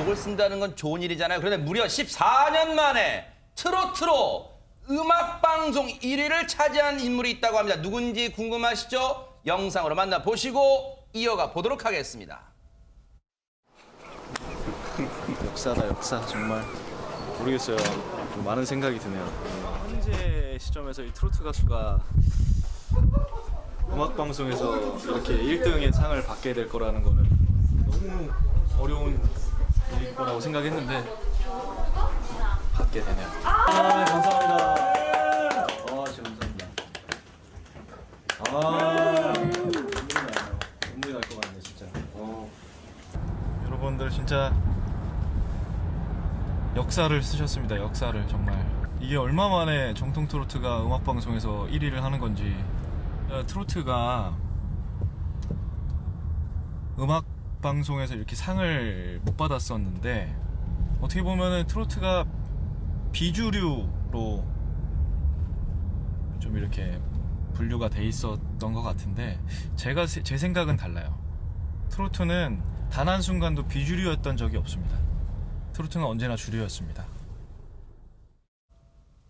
곡을 쓴다는 건 좋은 일이잖아요. 그런데 무려 14년 만에 트로트로 음악방송 1위를 차지한 인물이 있다고 합니다. 누군지 궁금하시죠? 영상으로 만나보시고 이어가 보도록 하겠습니다. 역사다, 역사. 정말 모르겠어요. 좀 많은 생각이 드네요. 현재 시점에서 이 트로트 가수가 음악방송에서 이렇게 1등의 상을 받게 될 거라는 거는 너무 어려운 일일 거라고 생각했는데 받게 되네요. 감사합니다. 진짜 감사합니다. 눈물이 날 것 같네, 진짜. 여러분들 진짜 역사를 쓰셨습니다. 역사를 정말. 이게 얼마 만에 정통 트로트가 음악방송에서 1위를 하는 건지. 트로트가 음악방송에서 이렇게 상을 못 받았었는데 어떻게 보면은 트로트가 비주류로 좀 이렇게 분류가 돼 있었던 것 같은데 제 생각은 달라요. 트로트는 단 한순간도 비주류였던 적이 없습니다. 트로트는 언제나 주류였습니다.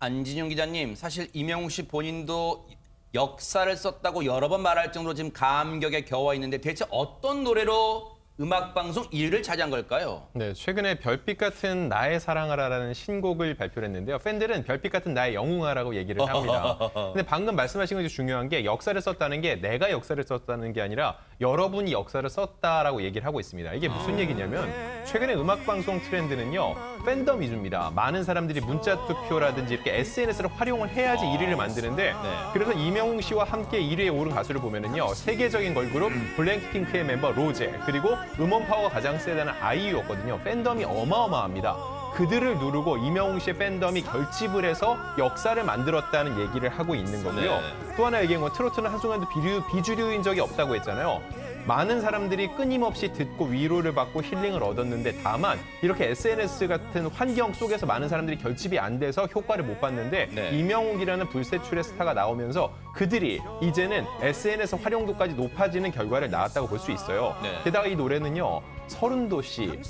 안진용 기자님, 사실 이명웅 씨 본인도 역사를 썼다고 여러 번 말할 정도로 지금 감격에 겨워 있는데 대체 어떤 노래로 음악방송 1위를 차지한 걸까요? 네, 최근에 별빛 같은 나의 사랑하라라는 신곡을 발표를 했는데요. 팬들은 별빛 같은 나의 영웅아라고 얘기를 합니다. 근데 방금 말씀하신 것이 중요한 게 역사를 썼다는 게 내가 역사를 썼다는 게 아니라 여러분이 역사를 썼다라고 얘기를 하고 있습니다. 이게 무슨 얘기냐면 최근에 음악방송 트렌드는요. 팬덤 위주입니다. 많은 사람들이 문자 투표라든지 이렇게 SNS를 활용을 해야지 1위를 만드는데 그래서 이명웅 씨와 함께 1위에 오른 가수를 보면은요. 세계적인 걸그룹 블랙핑크의 멤버 로제 그리고 음원 파워가 가장 세다는 아이유였거든요. 팬덤이 어마어마합니다. 그들을 누르고 이명웅 씨의 팬덤이 결집을 해서 역사를 만들었다는 얘기를 하고 있는 거고요. 또 하나 얘기한 건 트로트는 한순간도 비주류인 적이 없다고 했잖아요. 많은 사람들이 끊임없이 듣고 위로를 받고 힐링을 얻었는데 다만 이렇게 SNS 같은 환경 속에서 많은 사람들이 결집이 안 돼서 효과를 못 봤는데 이명웅이라는 불세출의 스타가 나오면서 그들이 이제는 SNS 활용도까지 높아지는 결과를 낳았다고 볼 수 있어요. 게다가 이 노래는요. 서른도 씨,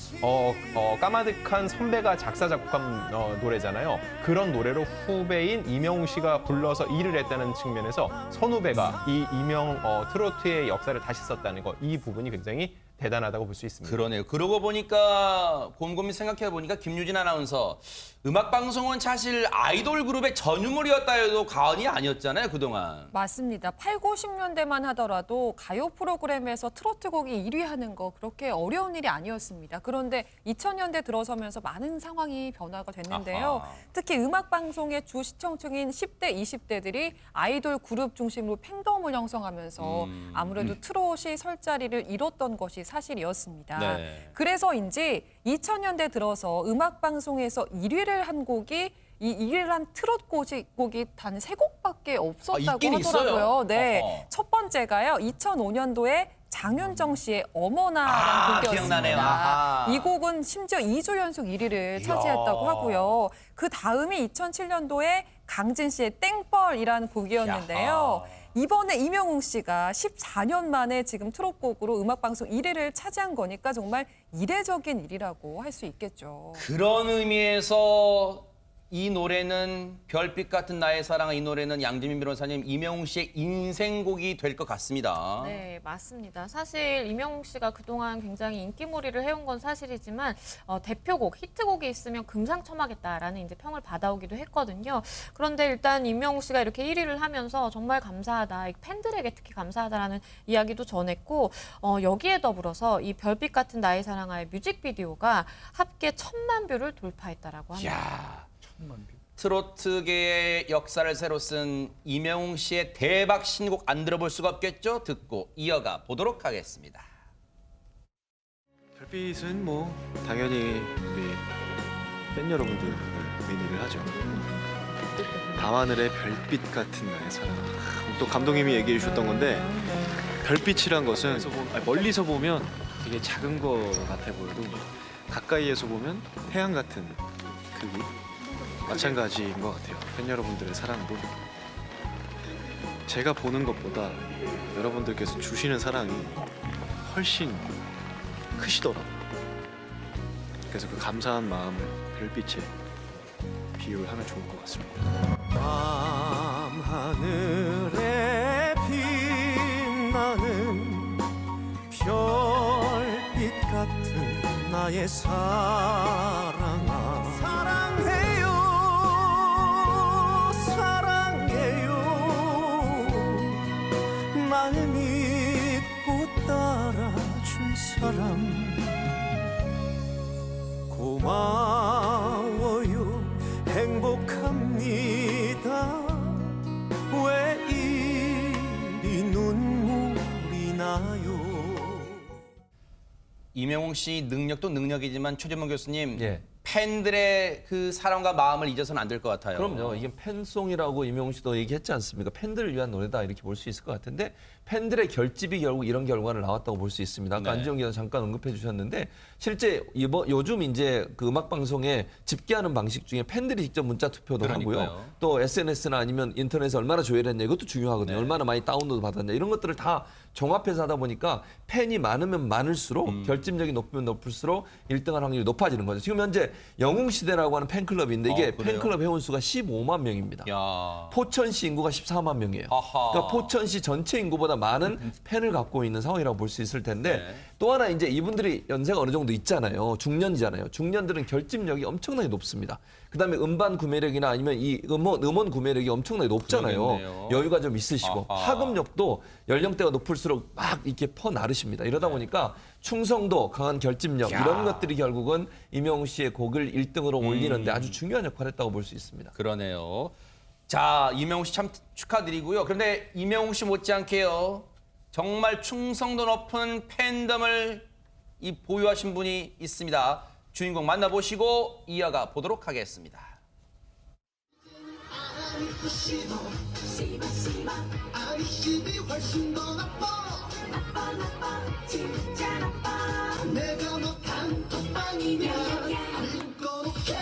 까마득한 선배가 작사 작곡한 노래잖아요. 그런 노래로 후배인 이명웅 씨가 불러서 일을 했다는 측면에서 선후배가 이 트로트의 역사를 다시 썼다는 거, 이 부분이 굉장히 대단하다고 볼 수 있습니다. 그러네요. 그러고 보니까 곰곰이 생각해 보니까 김유진 아나운서 음악방송은 사실 아이돌 그룹의 전유물이었다 해도 과언이 아니었잖아요, 그동안. 맞습니다. 8, 90년대만 하더라도 가요 프로그램에서 트로트곡이 1위 하는 거 그렇게 어려운 일이 아니었습니다. 그런데 2000년대 들어서면서 많은 상황이 변화가 됐는데요. 아하. 특히 음악방송의 주 시청층인 10대, 20대들이 아이돌 그룹 중심으로 팬덤을 형성하면서 아무래도 트롯이 설 자리를 잃었던 것이 사실이었습니다. 네. 그래서인지 2000년대 들어서 음악방송에서 1위를 한 곡이 이 1위를 한 트롯 곡이 단 3곡밖에 없었다고 있긴 하더라고요. 있어요? 네, 어허. 첫 번째가요. 2005년도에 장윤정 씨의 어머나라는 곡이었습니다. 기억나네요. 아하. 이 곡은 심지어 2주 연속 1위를 차지했다고 하고요. 그 다음이 2007년도에 강진 씨의 땡벌이라는 곡이었는데요. 야하. 이번에 이명웅 씨가 14년 만에 지금 트롯곡으로 음악방송 1위를 차지한 거니까 정말 이례적인 일이라고 할 수 있겠죠. 그런 의미에서 이 노래는 별빛 같은 나의 사랑, 이 노래는 양지민 변호사님, 이명웅 씨의 인생곡이 될 것 같습니다. 네, 맞습니다. 사실 이명웅 씨가 그동안 굉장히 인기몰이를 해온 건 사실이지만 대표곡, 히트곡이 있으면 금상첨화겠다라는 이제 평을 받아오기도 했거든요. 그런데 일단 이명웅 씨가 이렇게 1위를 하면서 정말 감사하다, 팬들에게 특히 감사하다라는 이야기도 전했고 여기에 더불어서 이 별빛 같은 나의 사랑아의 뮤직비디오가 합계 1000만 뷰를 돌파했다라고 합니다. 이야. 트로트계의 역사를 새로 쓴 이명웅 씨의 대박 신곡 안 들어볼 수가 없겠죠? 듣고 이어가 보도록 하겠습니다. 별빛은 뭐 당연히 우리 팬 여러분들을 의미를 하죠. 밤하늘의 별빛 같은 나의 사랑. 또 감독님이 얘기해 주셨던 건데 별빛이란 것은 멀리서 보면 되게 작은 거 같아 보여도 가까이에서 보면 태양 같은 크기. 마찬가지인 것 같아요. 팬 여러분들의 사랑도 제가 보는 것보다 여러분들께서 주시는 사랑이 훨씬 크시더라고요. 그래서 그 감사한 마음을 별빛에 비유하면 좋을 것 같습니다. 밤하늘에 빛나는 별빛 같은 나의 사랑아 사랑해요 사랑해요 날 믿고 따라준 사람 고마워요 행복합니다 왜 이리 눈물이 나요 이명웅 씨 능력도 능력이지만 최재문 교수님 예. 팬들의 그 사랑과 마음을 잊어서는 안 될 것 같아요. 그럼요. 이게 팬송이라고 이명웅 씨도 얘기했지 않습니까? 팬들을 위한 노래다 이렇게 볼 수 있을 것 같은데 팬들의 결집이 결국 이런 결과를 나왔다고 볼 수 있습니다. 아까 네. 안지영 기자 잠깐 언급해 주셨는데 실제 요즘 이제 그 음악 방송에 집계하는 방식 중에 팬들이 직접 문자 투표도 그러니까요. 하고요. 또 SNS나 아니면 인터넷에 얼마나 조회했냐 이것도 중요하거든요. 네. 얼마나 많이 다운로드 받았냐 이런 것들을 다 종합해서 하다 보니까 팬이 많으면 많을수록 결집력이 높으면 높을수록 1등할 확률이 높아지는 거죠. 지금 현재 영웅 시대라고 하는 팬클럽인데 이게 그래요? 팬클럽 회원 수가 15만 명입니다. 야. 포천시 인구가 14만 명이에요. 아하. 그러니까 포천시 전체 인구보다 많은 팬을 갖고 있는 상황이라고 볼 수 있을 텐데 네. 또 하나 이제 이분들이 연세가 어느 정도 있잖아요. 중년이잖아요. 중년들은 결집력이 엄청나게 높습니다. 그다음에 음반 구매력이나 아니면 이 음원 구매력이 엄청나게 높잖아요. 그러겠네요. 여유가 좀 있으시고 아하. 하급력도 연령대가 높을수록 막 이렇게 퍼 나르십니다. 이러다 보니까 충성도, 강한 결집력 야. 이런 것들이 결국은 이명웅 씨의 곡을 1등으로 올리는데 아주 중요한 역할을 했다고 볼 수 있습니다. 그러네요. 자, 이명웅 씨 참 축하드리고요. 그런데 이명웅 씨 못지않게요. 정말 충성도 높은 팬덤을 보유하신 분이 있습니다. 주인공 만나보시고 이어가 보도록 하겠습니다. 아이씨비 훨씬 더 나빠 진짜 나빠 내가 못한 톡방이면 안 꺼놓게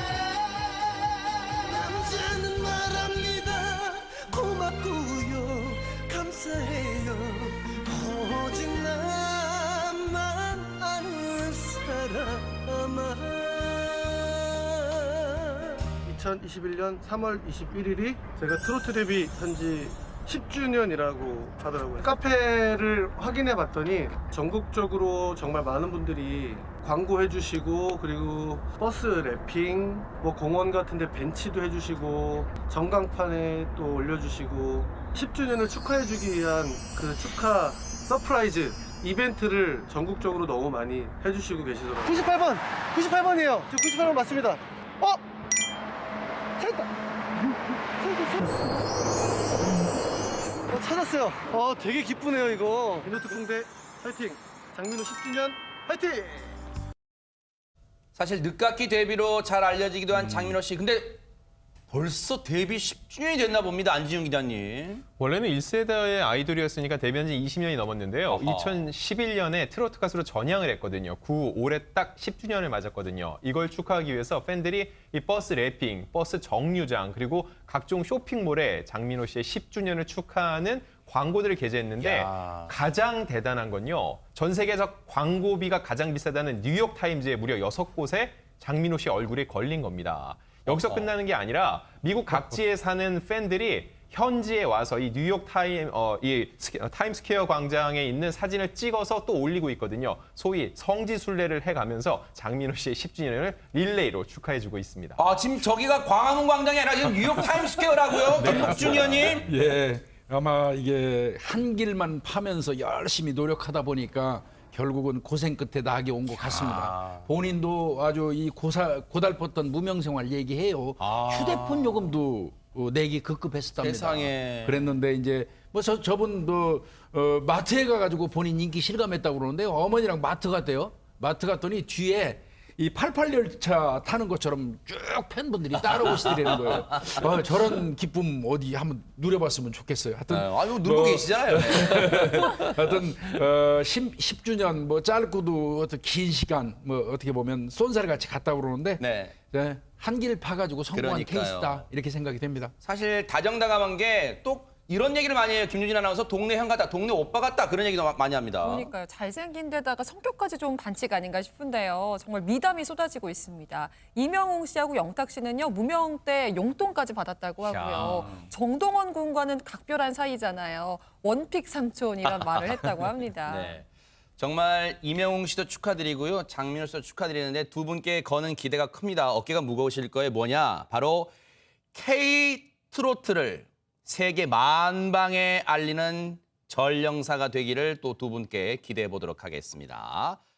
남자는 말합니다 고맙고요 감사해요 오직 나만 아는 사람아 2021년 3월 21일이 제가 트로트 데뷔 한지 10주년이라고 하더라고요. 카페를 확인해 봤더니 전국적으로 정말 많은 분들이 광고해 주시고 그리고 버스 랩핑, 뭐 공원 같은 데 벤치도 해 주시고 전광판에 또 올려 주시고 10주년을 축하해 주기 위한 그 축하 서프라이즈 이벤트를 전국적으로 너무 많이 해 주시고 계시더라고요. 98번이에요. 저 98번 맞습니다. 찾았어요. 되게 기쁘네요 이거. 비노트풍대 화이팅. 장민호 10주년 화이팅. 사실 늦깎이 데뷔로 잘 알려지기도 한 장민호 씨. 근데 벌써 데뷔 10주년이 됐나 봅니다. 안지윤 기자님. 원래는 1세대의 아이돌이었으니까 데뷔한 지 20년이 넘었는데요. 어허. 2011년에 트로트 가수로 전향을 했거든요. 올해 딱 10주년을 맞았거든요. 이걸 축하하기 위해서 팬들이 이 버스 랩핑, 버스 정류장, 그리고 각종 쇼핑몰에 장민호 씨의 10주년을 축하하는 광고들을 게재했는데 야. 가장 대단한 건요. 전 세계에서 광고비가 가장 비싸다는 뉴욕타임즈에 무려 6곳에 장민호 씨 얼굴이 걸린 겁니다. 여기서 끝나는 게 아니라 미국 각지에 사는 팬들이 현지에 와서 이 뉴욕 타임스퀘어 광장에 있는 사진을 찍어서 또 올리고 있거든요. 소위 성지순례를 해가면서 장민호 씨의 10주년을 릴레이로 축하해주고 있습니다. 아, 지금 저기가 광화문 광장이 아니라 지금 뉴욕 타임스퀘어라고요? 김국 주니어님. 예, 아마 이게 한 길만 파면서 열심히 노력하다 보니까 결국은 고생 끝에 낙이 온 것 같습니다. 본인도 아주 이 고달팠던 무명생활 얘기해요. 휴대폰 요금도 내기 급급했었답니다. 세상에. 그랬는데 이제 뭐 저분도 마트에 가가지고 본인 인기 실감했다고 그러는데 어머니랑 마트 갔대요. 마트 갔더니 뒤에 이 88열차 타는 것처럼 쭉 팬분들이 따라오시더라는 거예요. 저런 기쁨 어디 한번 누려봤으면 좋겠어요. 하여튼 아유, 누르고 계시잖아요. 네. 하여튼 10주년 뭐 짧고도 어떤 긴 시간 뭐 어떻게 보면 쏜살 같이 갔다 그러는데 네. 한 길 파가지고 성공한 그러니까요. 케이스다 이렇게 생각이 됩니다. 사실 다정다감한 게 또 이런 얘기를 많이 해요. 김유진 아나운서 동네 형 같다, 동네 오빠 같다 그런 얘기도 많이 합니다. 그러니까요. 잘생긴 데다가 성격까지 좀 반칙 아닌가 싶은데요. 정말 미담이 쏟아지고 있습니다. 이명웅 씨하고 영탁 씨는요. 무명 때 용돈까지 받았다고 하고요. 정동원 군과는 각별한 사이잖아요. 원픽 삼촌이란 말을 했다고 합니다. 네. 정말 이명웅 씨도 축하드리고요. 장민호 씨도 축하드리는데 두 분께 거는 기대가 큽니다. 어깨가 무거우실 거예요. 뭐냐? 바로 K-트로트를 세계 만방에 알리는 전령사가 되기를 또 두 분께 기대해 보도록 하겠습니다.